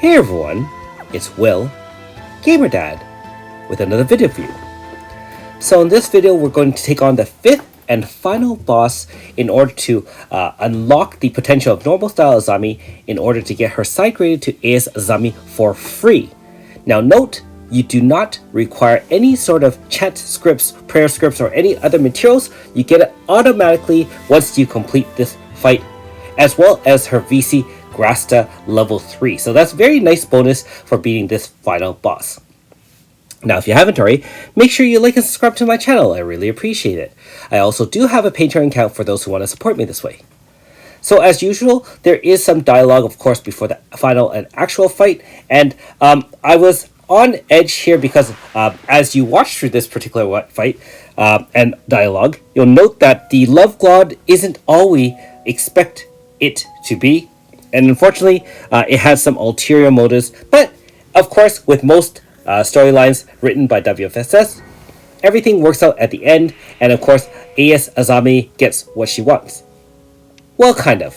Hey everyone, it's Will, Gamer Dad, with another video for you. So in this video, we're going to take on the 5th and final boss in order to unlock the potential of normal style Azami in order to get her side graded to AS Azami for free. Now note, you do not require any sort of chat scripts, prayer scripts, or any other materials. You get it automatically once you complete this fight, as well as her VC Grasta level 3. So that's a very nice bonus for beating this final boss. Now, if you haven't already, make sure you like and subscribe to my channel. I really appreciate it. I also do have a Patreon account for those who want to support me this way. So as usual, there is some dialogue, of course, before the final and actual fight. And I was on edge here because as you watch through this particular fight and dialogue, you'll note that the love god isn't all we expect it to be. And unfortunately, it has some ulterior motives. But, of course, with most storylines written by WFSS, everything works out at the end. And, of course, AS Azami gets what she wants. Well, kind of.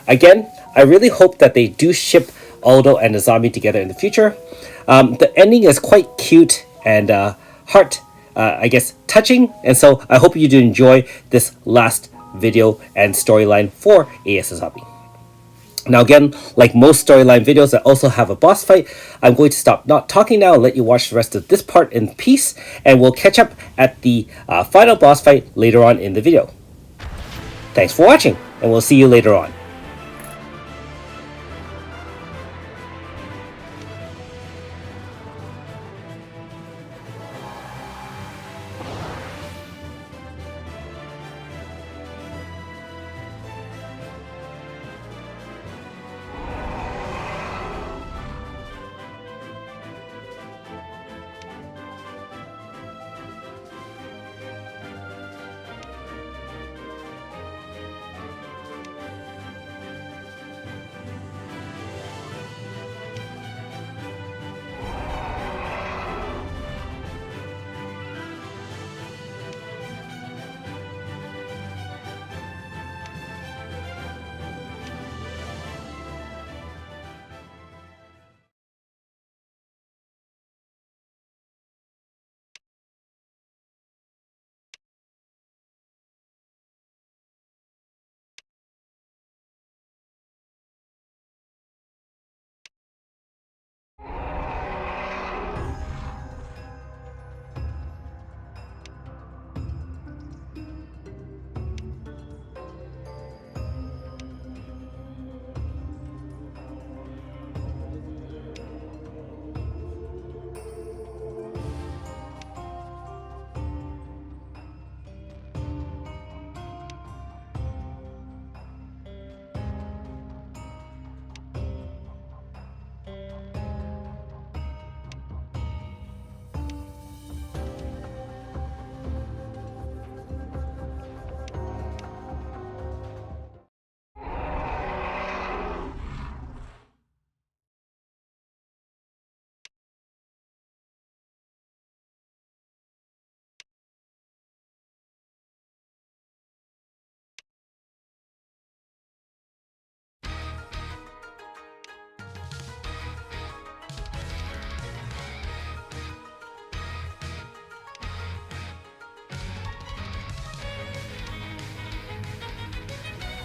Again, I really hope that they do ship Aldo and Azami together in the future. The ending is quite cute and touching. And so I hope you do enjoy this last video and storyline for AS Azami. Now again, like most storyline videos that also have a boss fight, I'm going to stop not talking now and let you watch the rest of this part in peace, and we'll catch up at the final boss fight later on in the video. Thanks for watching, and we'll see you later on.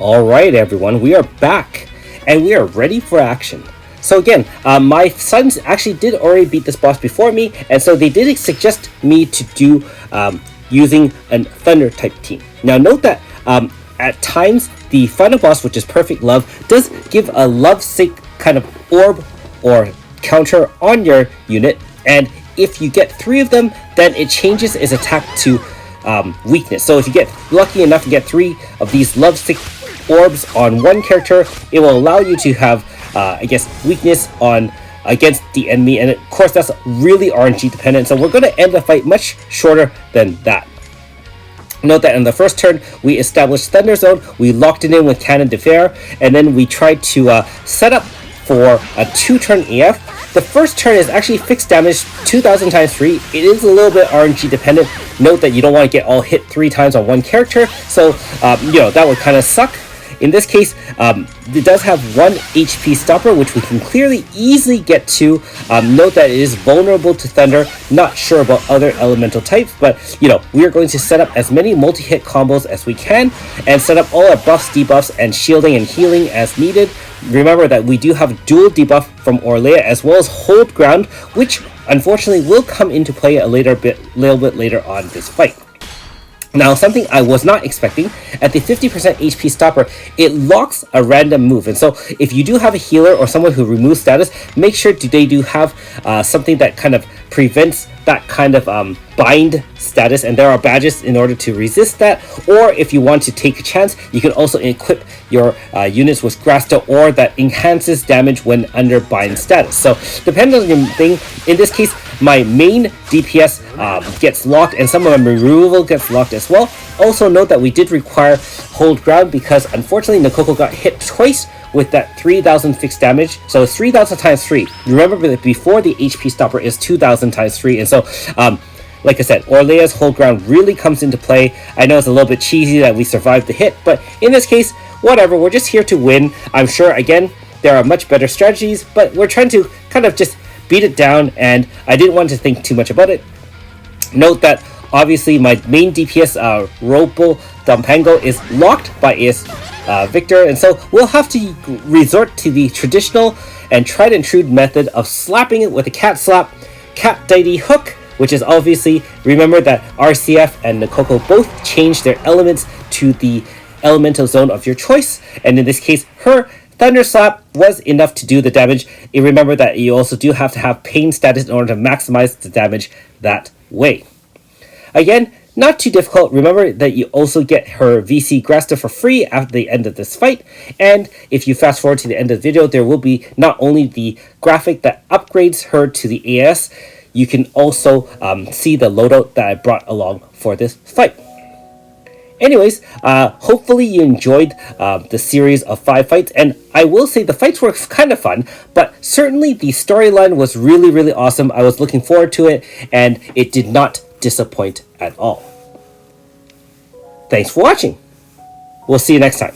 Alright everyone, we are back and we are ready for action. So again, my sons actually did already beat this boss before me, and so they did suggest me to do using a thunder type team. Now note that at times the final boss, which is Perfect Love, does give a love sync kind of orb or counter on your unit, and if you get 3 of them, then it changes its attack to weakness. So if you get lucky enough to get 3 of these love sync orbs on one character, it will allow you to have weakness on against the enemy, and of course that's really RNG dependent, so we're going to end the fight much shorter than that. Note that in the first turn we established Thunder Zone, we locked it in with Cannon de Fer, and then we tried to set up for a 2-turn AF. The first turn is actually fixed damage 2000 times 3. It is a little bit RNG dependent. Note that you don't want to get all hit 3 times on one character, so that would kind of suck. in this case, it does have 1 HP stopper, which we can clearly easily get to. Note that it is vulnerable to thunder. Not sure about other elemental types, but we are going to set up as many multi-hit combos as we can and set up all our buffs, debuffs, and shielding and healing as needed. Remember that we do have dual debuff from Orlea as well as hold ground, which unfortunately will come into play a little bit later on this fight. Now, something I was not expecting, at the 50% HP stopper, it locks a random move. And so if you do have a healer or someone who removes status, make sure they do have something that kind of prevents that kind of bind status, and there are badges in order to resist that. Or if you want to take a chance, you can also equip your units with Grasta Ore that enhances damage when under bind status. So depending on your thing, in this case, my main DPS gets locked and some of my removal gets locked as well. Also note that we did require hold ground because unfortunately Nakoko got hit twice with that 3,000 fixed damage. So it's 3,000 times 3. Remember that before the HP stopper is 2,000 times 3. And so like I said, Orlea's hold ground really comes into play. I know it's a little bit cheesy that we survived the hit, but in this case, whatever, we're just here to win. I'm sure, again, there are much better strategies, but we're trying to kind of just beat it down, and I didn't want to think too much about it. Note that obviously my main DPS, Ropo Dampango, is locked by his Victor, and so we'll have to resort to the traditional and tried and true method of slapping it with a cat slap, cat deity hook, which is obviously, remember that RCF and Nakoko both changed their elements to the elemental zone of your choice, and in this case, her Thunder Slap was enough to do the damage. And remember that you also do have to have pain status in order to maximize the damage that way. Again, not too difficult. Remember that you also get her VC Grasta for free after the end of this fight. And if you fast forward to the end of the video, there will be not only the graphic that upgrades her to the AS, you can also see the loadout that I brought along for this fight. Anyways, hopefully you enjoyed the series of 5 fights, and I will say the fights were kind of fun, but certainly the storyline was really, really awesome. I was looking forward to it, and it did not disappoint at all. Thanks for watching. We'll see you next time.